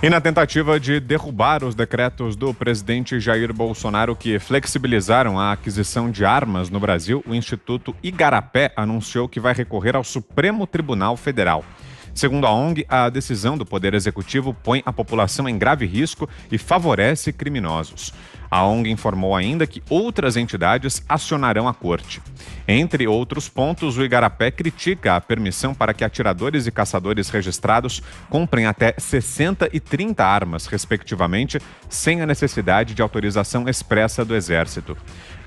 E na tentativa de derrubar os decretos do presidente Jair Bolsonaro que flexibilizaram a aquisição de armas no Brasil, o Instituto Igarapé anunciou que vai recorrer ao Supremo Tribunal Federal. Segundo a ONG, a decisão do Poder Executivo põe a população em grave risco e favorece criminosos. A ONG informou ainda que outras entidades acionarão a corte. Entre outros pontos, o Igarapé critica a permissão para que atiradores e caçadores registrados comprem até 60 e 30 armas, respectivamente, sem a necessidade de autorização expressa do Exército.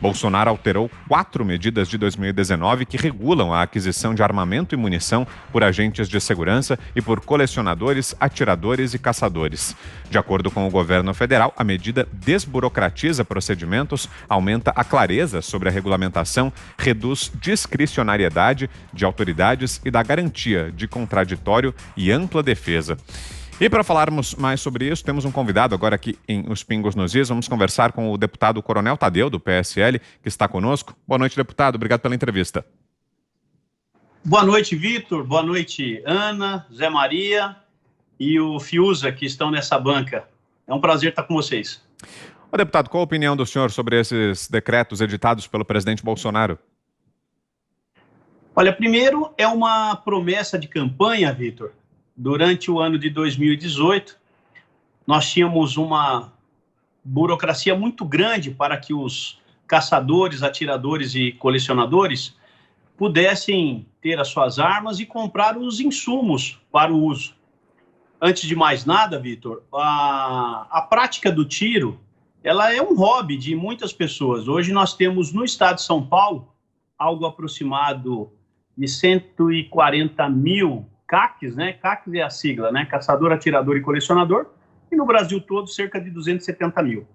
Bolsonaro alterou 4 medidas de 2019 que regulam a aquisição de armamento e munição por agentes de segurança e por colecionadores, atiradores e caçadores. De acordo com o governo federal, a medida desburocratiza procedimentos, aumenta a clareza sobre a regulamentação, reduz discricionariedade de autoridades e dá garantia de contraditório e ampla defesa. E para falarmos mais sobre isso, temos um convidado agora aqui em Os Pingos nos Is. Vamos conversar com o deputado Coronel Tadeu, do PSL, que está conosco. Boa noite, deputado. Obrigado pela entrevista. Boa noite, Vitor. Boa noite, Ana, Zé Maria e o Fiuza, que estão nessa banca. É um prazer estar com vocês. Ô, deputado, qual a opinião do senhor sobre esses decretos editados pelo presidente Bolsonaro? Olha, primeiro é uma promessa de campanha, Vitor. Durante o ano de 2018, nós tínhamos uma burocracia muito grande para que os caçadores, atiradores e colecionadores pudessem ter as suas armas e comprar os insumos para o uso. Antes de mais nada, Vitor, a prática do tiro, ela é um hobby de muitas pessoas. Hoje nós temos no estado de São Paulo algo aproximado de 140 mil CACs, né? CACs é a sigla, né? Caçador, atirador e colecionador, e no Brasil todo cerca de 270 mil.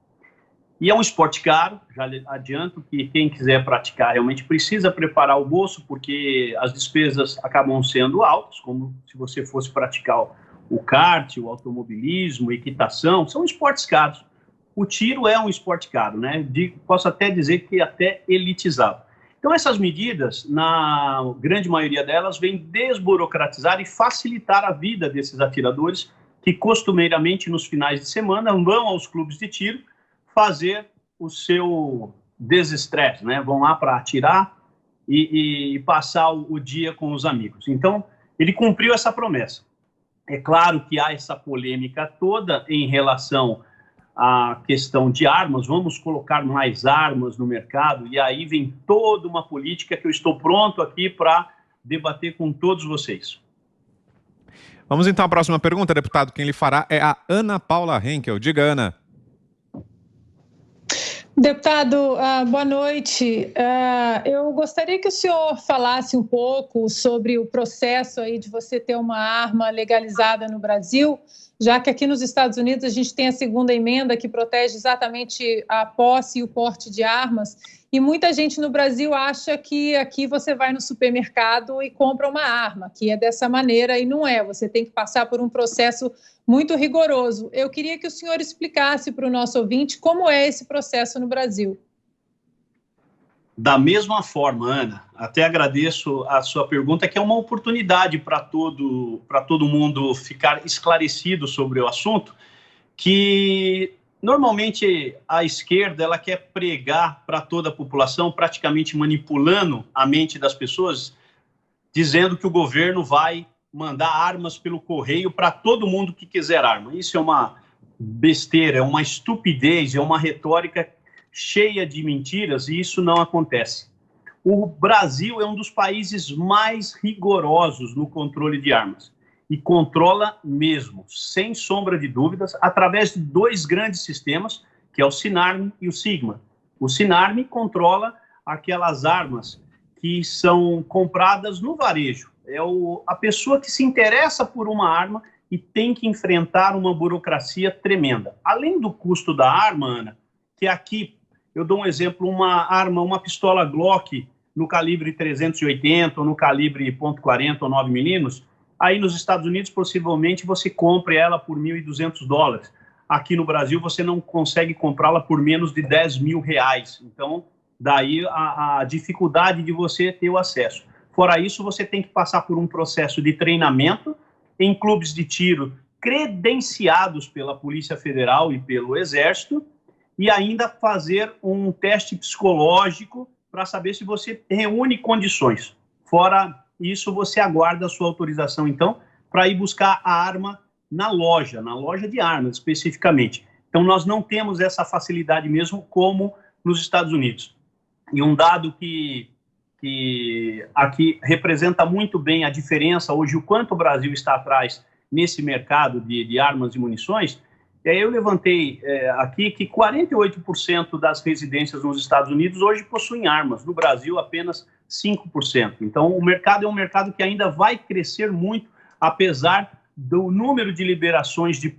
E é um esporte caro, já adianto que quem quiser praticar realmente precisa preparar o bolso, porque as despesas acabam sendo altas, como se você fosse praticar o kart, o automobilismo, equitação, são esportes caros. O tiro é um esporte caro, né? Posso até dizer que até elitizado. Então, essas medidas, na grande maioria delas, vêm desburocratizar e facilitar a vida desses atiradores que, costumeiramente, nos finais de semana, vão aos clubes de tiro fazer o seu desestresse, né? Vão lá para atirar e passar o dia com os amigos. Então, ele cumpriu essa promessa. É claro que há essa polêmica toda em relação a questão de armas, vamos colocar mais armas no mercado, e aí vem toda uma política que eu estou pronto aqui para debater com todos vocês. Vamos então à próxima pergunta, deputado. Quem lhe fará é a Ana Paula Henkel. Diga, Ana. Deputado, boa noite. Eu gostaria que o senhor falasse um pouco sobre o processo aí de você ter uma arma legalizada no Brasil, já que aqui nos Estados Unidos a gente tem a segunda emenda que protege exatamente a posse e o porte de armas, e muita gente no Brasil acha que aqui você vai no supermercado e compra uma arma, que é dessa maneira, e não é. Você tem que passar por um processo muito rigoroso. Eu queria que o senhor explicasse para o nosso ouvinte como é esse processo no Brasil. Da mesma forma, Ana, até agradeço a sua pergunta, que é uma oportunidade para todo mundo ficar esclarecido sobre o assunto, que normalmente a esquerda ela quer pregar para toda a população, praticamente manipulando a mente das pessoas, dizendo que o governo vai mandar armas pelo correio para todo mundo que quiser arma. Isso é uma besteira, é uma estupidez, é uma retórica cheia de mentiras, e isso não acontece. O Brasil é um dos países mais rigorosos no controle de armas, e controla mesmo, sem sombra de dúvidas, através de 2 grandes sistemas, que é o Sinarme e o Sigma. O Sinarme controla aquelas armas que são compradas no varejo. É a pessoa que se interessa por uma arma e tem que enfrentar uma burocracia tremenda. Além do custo da arma, Ana, que aqui, eu dou um exemplo, uma pistola Glock no calibre 380 ou no calibre .40 ou 9mm, aí nos Estados Unidos, possivelmente, você compre ela por $1.200. Aqui no Brasil, você não consegue comprá-la por menos de R$10 mil. Então, daí a dificuldade de você ter o acesso. Fora isso, você tem que passar por um processo de treinamento em clubes de tiro credenciados pela Polícia Federal e pelo Exército, e ainda fazer um teste psicológico para saber se você reúne condições. Fora isso, você aguarda a sua autorização, então, para ir buscar a arma na loja de armas, especificamente. Então, nós não temos essa facilidade mesmo como nos Estados Unidos. E um dado que aqui representa muito bem a diferença hoje, o quanto o Brasil está atrás nesse mercado de armas e munições, eu levantei aqui que 48% das residências nos Estados Unidos hoje possuem armas, no Brasil apenas 5%. Então, o mercado é um mercado que ainda vai crescer muito, apesar do número de liberações de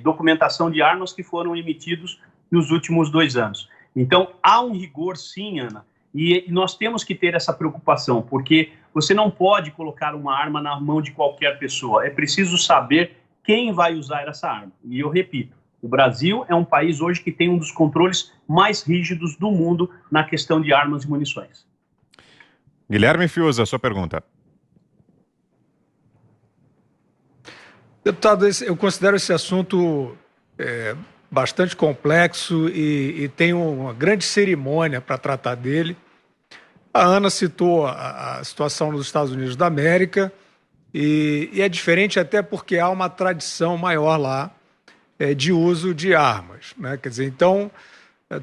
documentação de armas que foram emitidos nos últimos 2 anos. Então, há um rigor, sim, Ana, e nós temos que ter essa preocupação, porque você não pode colocar uma arma na mão de qualquer pessoa. É preciso saber quem vai usar essa arma. E eu repito, o Brasil é um país hoje que tem um dos controles mais rígidos do mundo na questão de armas e munições. Guilherme Fiuza, sua pergunta. Deputado, eu considero esse assunto bastante complexo e tem uma grande cerimônia para tratar dele. A Ana citou a situação nos Estados Unidos da América e é diferente até porque há uma tradição maior lá de uso de armas, né? Quer dizer, então,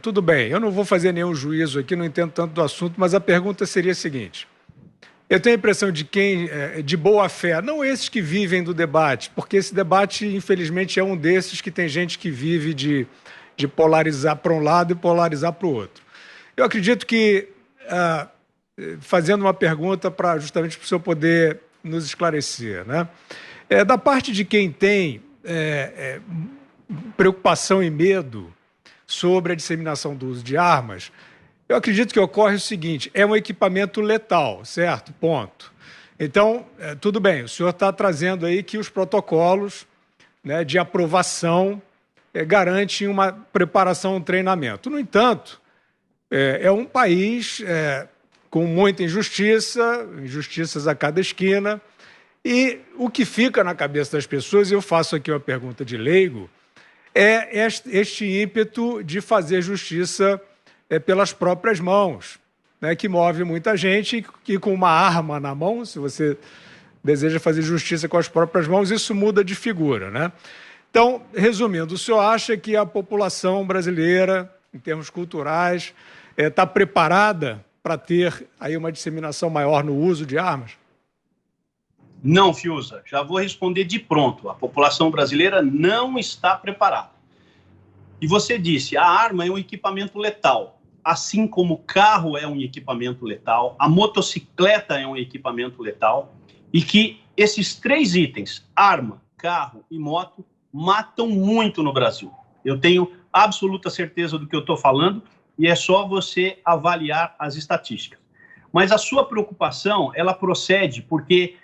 tudo bem, eu não vou fazer nenhum juízo aqui, não entendo tanto do assunto, mas a pergunta seria a seguinte: eu tenho a impressão de quem, de boa fé, não esses que vivem do debate, porque esse debate, infelizmente, é um desses que tem gente que vive de polarizar para um lado e polarizar para o outro. Eu acredito que, fazendo uma pergunta justamente para o senhor poder nos esclarecer, né? Da parte de quem tem preocupação e medo sobre a disseminação do uso de armas, eu acredito que ocorre o seguinte: é um equipamento letal, certo? Ponto. Então, tudo bem, o senhor está trazendo aí que os protocolos, né, de aprovação garantem uma preparação, um treinamento. No entanto, é um país com muita injustiças a cada esquina, e o que fica na cabeça das pessoas, eu faço aqui uma pergunta de leigo, é este ímpeto de fazer justiça pelas próprias mãos, né, que move muita gente que com uma arma na mão, se você deseja fazer justiça com as próprias mãos, isso muda de figura, né? Então, resumindo, o senhor acha que a população brasileira, em termos culturais, está preparada para ter aí uma disseminação maior no uso de armas? Não, Fiuza, já vou responder de pronto. A população brasileira não está preparada. E você disse, a arma é um equipamento letal, assim como o carro é um equipamento letal, a motocicleta é um equipamento letal, e que esses 3 itens, arma, carro e moto, matam muito no Brasil. Eu tenho absoluta certeza do que eu estou falando, e é só você avaliar as estatísticas. Mas a sua preocupação, ela procede porque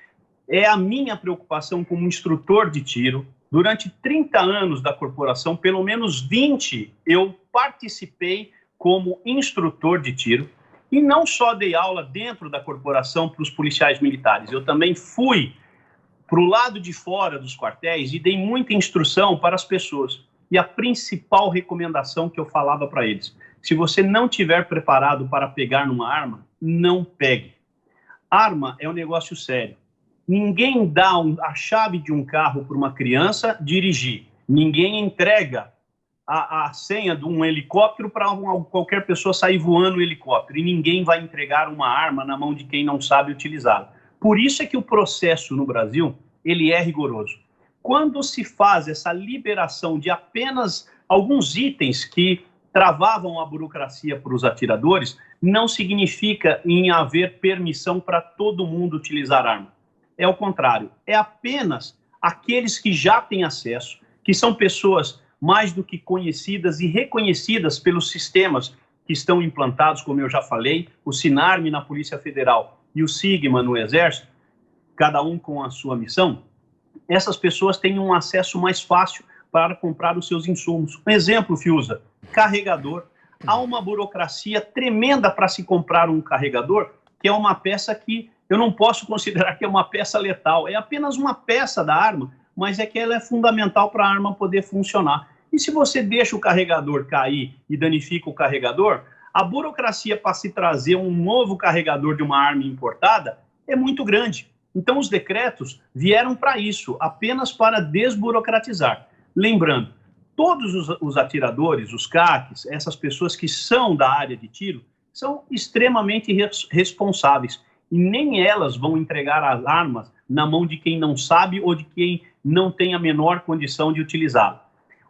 é a minha preocupação como instrutor de tiro. Durante 30 anos da corporação, pelo menos 20, eu participei como instrutor de tiro, e não só dei aula dentro da corporação para os policiais militares, eu também fui para o lado de fora dos quartéis e dei muita instrução para as pessoas. E a principal recomendação que eu falava para eles: se você não estiver preparado para pegar numa arma, não pegue. Arma é um negócio sério. Ninguém dá a chave de um carro para uma criança dirigir. Ninguém entrega a senha de um helicóptero para qualquer pessoa sair voando no helicóptero. E ninguém vai entregar uma arma na mão de quem não sabe utilizá-la. Por isso é que o processo no Brasil, ele é rigoroso. Quando se faz essa liberação de apenas alguns itens que travavam a burocracia para os atiradores, não significa em haver permissão para todo mundo utilizar arma. É o contrário, é apenas aqueles que já têm acesso, que são pessoas mais do que conhecidas e reconhecidas pelos sistemas que estão implantados, como eu já falei, o SINARME na Polícia Federal e o SIGMA no Exército, cada um com a sua missão. Essas pessoas têm um acesso mais fácil para comprar os seus insumos. Um exemplo, Fiuza, carregador. Há uma burocracia tremenda para se comprar um carregador, que é uma peça que eu não posso considerar que é uma peça letal. É apenas uma peça da arma, mas é que ela é fundamental para a arma poder funcionar. E se você deixa o carregador cair e danifica o carregador, a burocracia para se trazer um novo carregador de uma arma importada é muito grande. Então, os decretos vieram para isso, apenas para desburocratizar. Lembrando, todos os atiradores, os CACs, essas pessoas que são da área de tiro, são extremamente responsáveis. E nem elas vão entregar as armas na mão de quem não sabe ou de quem não tem a menor condição de utilizá-la.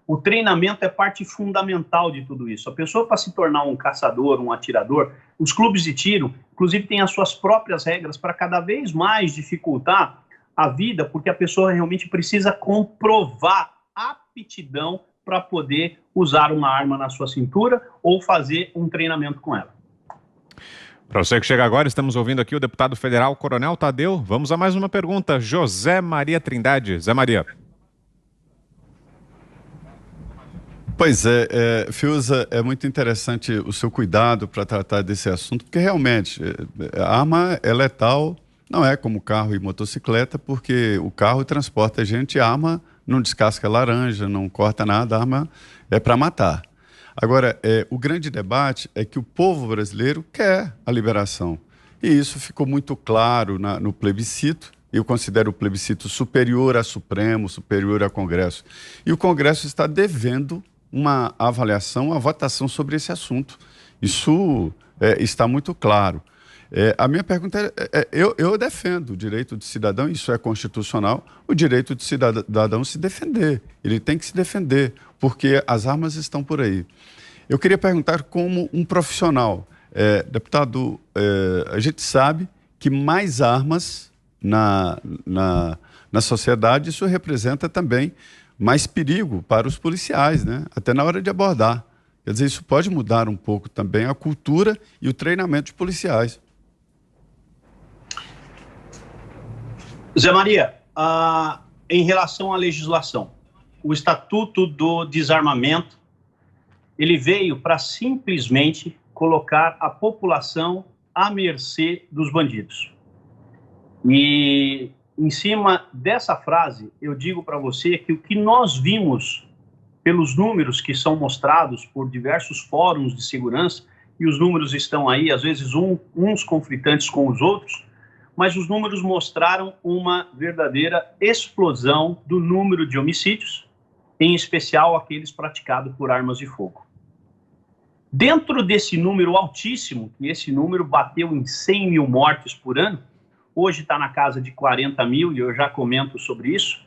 O treinamento é parte fundamental de tudo isso. A pessoa, para se tornar um caçador, um atirador, os clubes de tiro, inclusive, têm as suas próprias regras para cada vez mais dificultar a vida, porque a pessoa realmente precisa comprovar aptidão para poder usar uma arma na sua cintura ou fazer um treinamento com ela. Para você que chega agora, estamos ouvindo aqui o deputado federal Coronel Tadeu. Vamos a mais uma pergunta. José Maria Trindade. Zé Maria. Pois é, Fiuza, é muito interessante o seu cuidado para tratar desse assunto, porque realmente a arma é letal, não é como carro e motocicleta, porque o carro transporta gente, a arma não descasca laranja, não corta nada, a arma é para matar. Agora, o grande debate é que o povo brasileiro quer a liberação. E isso ficou muito claro no plebiscito. Eu considero o plebiscito superior a Supremo, superior a Congresso. E o Congresso está devendo uma avaliação, uma votação sobre esse assunto. Isso está muito claro. A minha pergunta eu defendo o direito de cidadão, isso é constitucional, o direito de cidadão se defender. Ele tem que se defender, porque as armas estão por aí. Eu queria perguntar como um profissional. Deputado, a gente sabe que mais armas na sociedade, isso representa também mais perigo para os policiais, né? Até na hora de abordar. Quer dizer, isso pode mudar um pouco também a cultura e o treinamento de policiais. Zé Maria, em relação à legislação, o Estatuto do Desarmamento, ele veio para simplesmente colocar a população à mercê dos bandidos. E em cima dessa frase, eu digo para você que o que nós vimos pelos números que são mostrados por diversos fóruns de segurança, e os números estão aí, às vezes uns conflitantes com os outros, mas os números mostraram uma verdadeira explosão do número de homicídios, em especial aqueles praticados por armas de fogo. Dentro desse número altíssimo, que esse número bateu em 100 mil mortes por ano, hoje está na casa de 40 mil, e eu já comento sobre isso,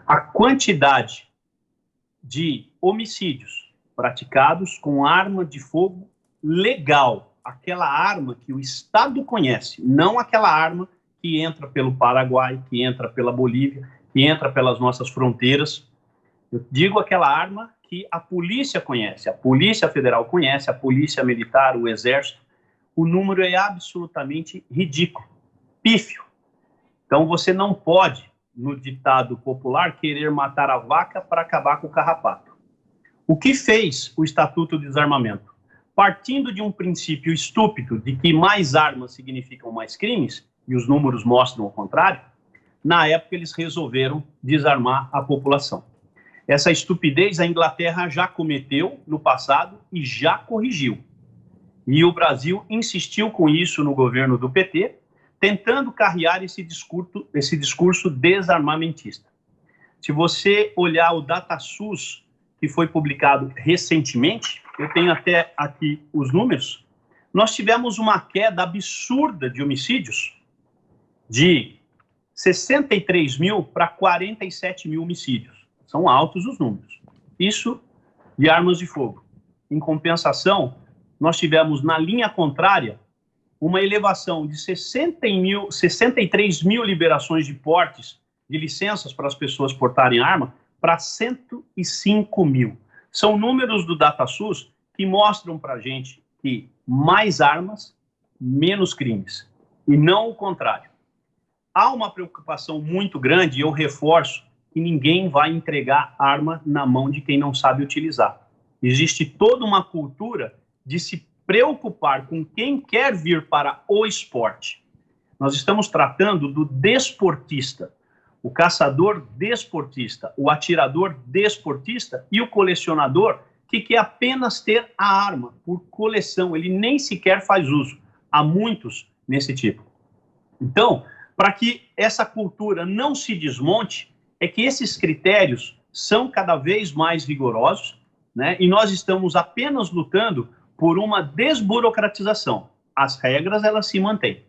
a quantidade de homicídios praticados com arma de fogo legal, aquela arma que o Estado conhece, não aquela arma que entra pelo Paraguai, que entra pela Bolívia, que entra pelas nossas fronteiras. Eu digo aquela arma que a polícia conhece, a Polícia Federal conhece, a Polícia Militar, o Exército. O número é absolutamente ridículo, pífio. Então você não pode, no ditado popular, querer matar a vaca para acabar com o carrapato. O que fez o Estatuto do Desarmamento? Partindo de um princípio estúpido de que mais armas significam mais crimes, e os números mostram o contrário, na época eles resolveram desarmar a população. Essa estupidez a Inglaterra já cometeu no passado e já corrigiu. E o Brasil insistiu com isso no governo do PT, tentando carrear esse discurso desarmamentista. Se você olhar o DataSUS, que foi publicado recentemente, eu tenho até aqui os números, nós tivemos uma queda absurda de homicídios, de 63 mil para 47 mil homicídios. São altos os números. Isso de armas de fogo. Em compensação, nós tivemos na linha contrária uma elevação de 63 mil liberações de portes, de licenças para as pessoas portarem arma, para 105 mil. São números do DataSUS que mostram para a gente que mais armas, menos crimes, e não o contrário. Há uma preocupação muito grande, e eu reforço, que ninguém vai entregar arma na mão de quem não sabe utilizar. Existe toda uma cultura de se preocupar com quem quer vir para o esporte. Nós estamos tratando do desportista, o caçador desportista, o atirador desportista e o colecionador que quer apenas ter a arma por coleção, ele nem sequer faz uso. Há muitos nesse tipo. Então, para que essa cultura não se desmonte, é que esses critérios são cada vez mais vigorosos, né? E nós estamos apenas lutando por uma desburocratização. As regras, elas se mantêm.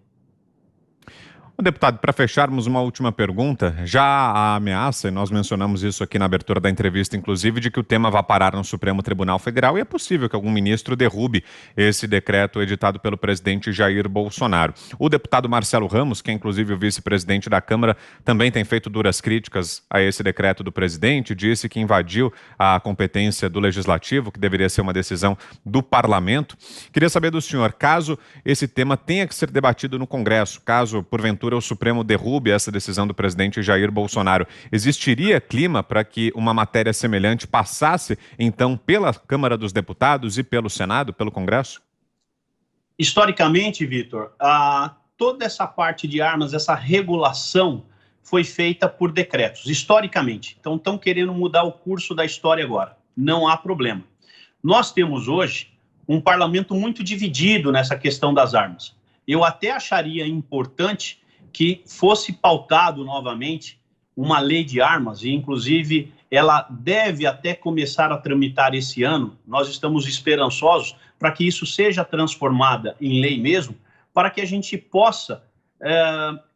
Deputado, para fecharmos, uma última pergunta. Já há ameaça, e nós mencionamos isso aqui na abertura da entrevista, inclusive, de que o tema vá parar no Supremo Tribunal Federal e é possível que algum ministro derrube esse decreto editado pelo presidente Jair Bolsonaro. O deputado Marcelo Ramos, que é inclusive o vice-presidente da Câmara, também tem feito duras críticas a esse decreto do presidente, disse que invadiu a competência do Legislativo, que deveria ser uma decisão do Parlamento. Queria saber do senhor, caso esse tema tenha que ser debatido no Congresso, caso, porventura, o Supremo derrube essa decisão do presidente Jair Bolsonaro, existiria clima para que uma matéria semelhante passasse, então, pela Câmara dos Deputados e pelo Senado, pelo Congresso? Historicamente, Vitor, toda essa parte de armas, essa regulação foi feita por decretos, historicamente. Então, estão querendo mudar o curso da história agora. Não há problema. Nós temos hoje um parlamento muito dividido nessa questão das armas. Eu até acharia importante que fosse pautado novamente uma lei de armas, e inclusive ela deve até começar a tramitar esse ano. Nós estamos esperançosos para que isso seja transformada em lei mesmo, para que a gente possa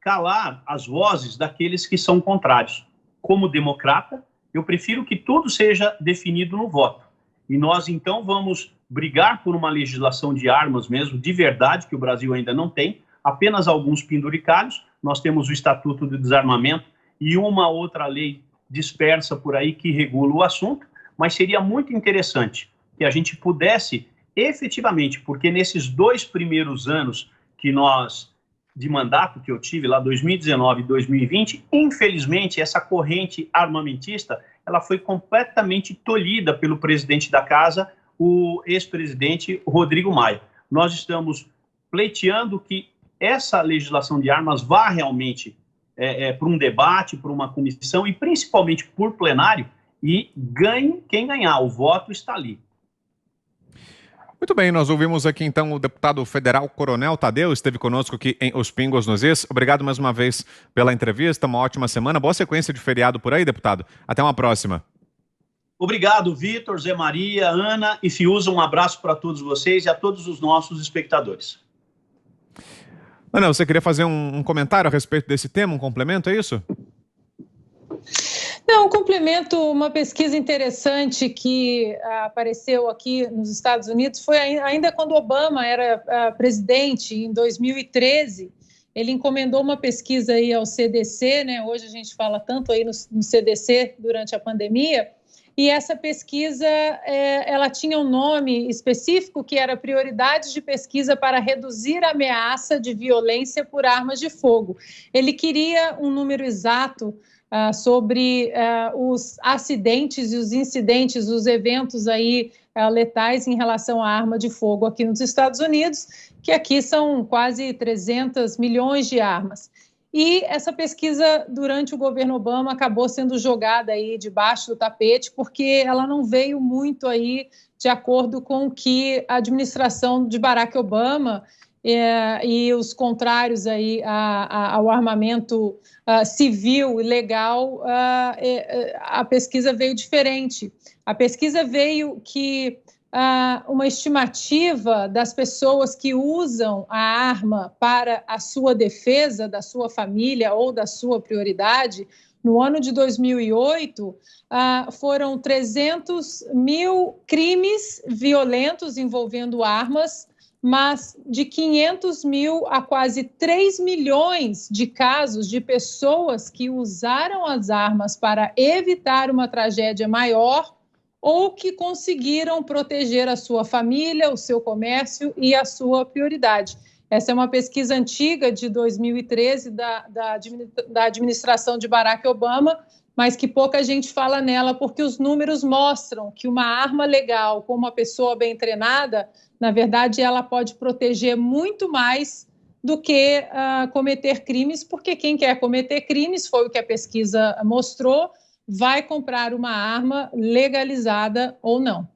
calar as vozes daqueles que são contrários. Como democrata, eu prefiro que tudo seja definido no voto. E nós, então, vamos brigar por uma legislação de armas mesmo, de verdade, que o Brasil ainda não tem, apenas alguns penduricalhos. Nós temos o Estatuto do Desarmamento e uma outra lei dispersa por aí que regula o assunto, mas seria muito interessante que a gente pudesse efetivamente, porque nesses 2 primeiros anos que nós, de mandato que eu tive, lá 2019 e 2020, infelizmente essa corrente armamentista, ela foi completamente tolhida pelo presidente da casa, o ex-presidente Rodrigo Maia. Nós estamos pleiteando que essa legislação de armas vá realmente para um debate, para uma comissão e principalmente por plenário, e ganhe quem ganhar, o voto está ali. Muito bem, nós ouvimos aqui então o deputado federal Coronel Tadeu, esteve conosco aqui em Os Pingos nos Is. Obrigado mais uma vez pela entrevista, uma ótima semana, boa sequência de feriado por aí, deputado. Até uma próxima. Obrigado, Vitor, Zé Maria, Ana e Fiuza, um abraço para todos vocês e a todos os nossos espectadores. Ana, você queria fazer um comentário a respeito desse tema, um complemento, é isso? Não, um complemento, uma pesquisa interessante que apareceu aqui nos Estados Unidos foi ainda quando Obama era presidente, em 2013, ele encomendou uma pesquisa aí ao CDC, né? Hoje a gente fala tanto aí no CDC durante a pandemia, e essa pesquisa, ela tinha um nome específico que era Prioridades de Pesquisa para Reduzir a Ameaça de Violência por Armas de Fogo. Ele queria um número exato sobre os acidentes e os incidentes, os eventos aí letais em relação à arma de fogo aqui nos Estados Unidos, que aqui são quase 300 milhões de armas. E essa pesquisa, durante o governo Obama, acabou sendo jogada aí debaixo do tapete, porque ela não veio muito aí de acordo com o que a administração de Barack Obama e os contrários aí ao armamento civil e legal, a pesquisa veio diferente. A pesquisa veio que uma estimativa das pessoas que usam a arma para a sua defesa, da sua família ou da sua prioridade, no ano de 2008, foram 300 mil crimes violentos envolvendo armas, mas de 500 mil a quase 3 milhões de casos de pessoas que usaram as armas para evitar uma tragédia maior ou que conseguiram proteger a sua família, o seu comércio e a sua prioridade. Essa é uma pesquisa antiga de 2013 da administração de Barack Obama, mas que pouca gente fala nela porque os números mostram que uma arma legal com uma pessoa bem treinada, na verdade, ela pode proteger muito mais do que cometer crimes, porque quem quer cometer crimes, foi o que a pesquisa mostrou, vai comprar uma arma legalizada ou não.